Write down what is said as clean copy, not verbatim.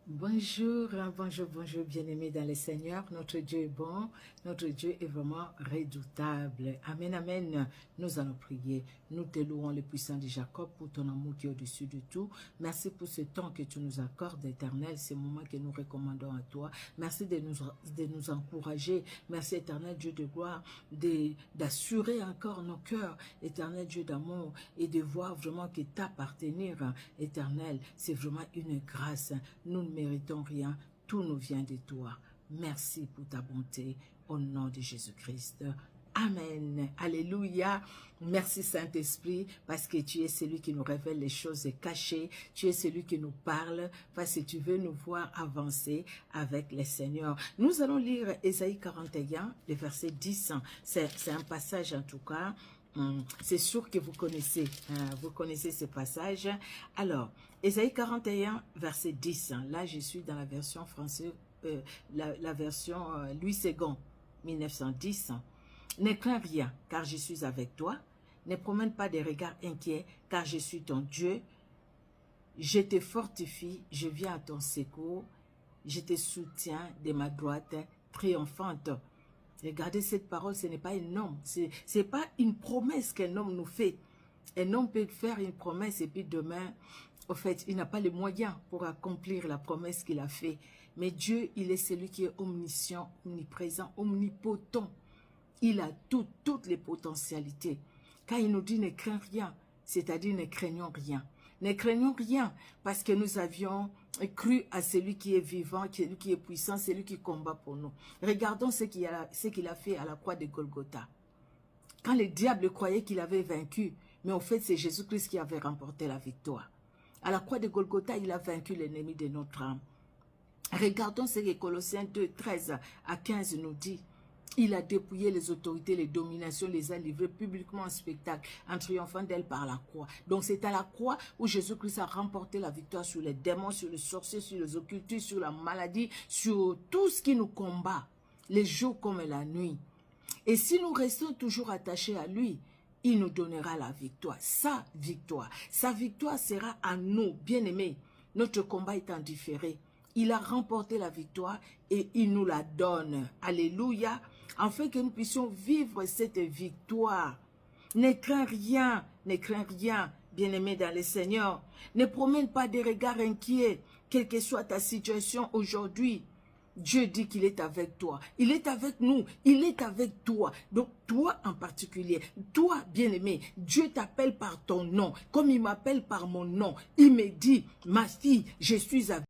Bonjour, bonjour, bien-aimés dans le Seigneur. Notre Dieu est bon, notre Dieu est vraiment redoutable. Amen, amen. Nous allons prier. Nous te louons le puissant de Jacob pour ton amour qui est au-dessus de tout. Merci pour ce temps que tu nous accordes, éternel, ces moments que nous recommandons à toi. Merci de nous encourager. Merci, éternel Dieu de gloire, d'assurer encore nos cœurs, éternel Dieu d'amour, et de voir vraiment que t'appartenir, éternel, c'est vraiment une grâce. Nous ne méritons rien, tout nous vient de toi. Merci pour ta bonté, au nom de Jésus-Christ. Amen. Alléluia. Merci Saint-Esprit, parce que tu es celui qui nous révèle les choses cachées. Tu es celui qui nous parle, parce que tu veux nous voir avancer avec le Seigneur. Nous allons lire Ésaïe 41, le verset 10. C'est un passage en tout cas. C'est sûr que vous connaissez ce passage. Alors, Ésaïe 41, verset 10. Là, je suis dans la version française, la version Louis II, 1910. Ne crains rien, car je suis avec toi. Ne promène pas des regards inquiets, car je suis ton Dieu. Je te fortifie, je viens à ton secours. Je te soutiens de ma droite triomphante. Regardez cette parole, ce n'est pas un homme, c'est pas une promesse qu'un homme nous fait. Un homme peut faire une promesse et puis demain, au fait, il n'a pas les moyens pour accomplir la promesse qu'il a fait. Mais Dieu, il est celui qui est omniscient, omniprésent, omnipotent. Il a toutes les potentialités. Quand il nous dit ne crains rien, c'est-à-dire ne craignons rien. Ne craignons rien parce que nous avions cru à celui qui est vivant, celui qui est puissant, celui qui combat pour nous. Regardons ce qu'il a fait à la croix de Golgotha. Quand le diable croyait qu'il avait vaincu, mais en fait c'est Jésus-Christ qui avait remporté la victoire. À la croix de Golgotha, il a vaincu l'ennemi de notre âme. Regardons ce que Colossiens 2, 13 à 15 nous dit. Il a dépouillé les autorités, les dominations, les a livrées publiquement en spectacle, en triomphant d'elles par la croix. Donc c'est à la croix où Jésus-Christ a remporté la victoire sur les démons, sur les sorciers, sur les occultistes, sur la maladie, sur tout ce qui nous combat, les jours comme la nuit. Et si nous restons toujours attachés à lui, il nous donnera la victoire. Sa victoire sera à nous, bien-aimés. Notre combat est en différé. Il a remporté la victoire et il nous la donne. Alléluia. Afin que nous puissions vivre cette victoire. Ne crains rien, bien-aimé dans le Seigneur. Ne promène pas des regards inquiets, quelle que soit ta situation aujourd'hui. Dieu dit qu'il est avec toi. Il est avec nous. Il est avec toi. Donc, toi en particulier, toi, bien-aimé, Dieu t'appelle par ton nom. Comme il m'appelle par mon nom. Il me dit, ma fille, je suis avec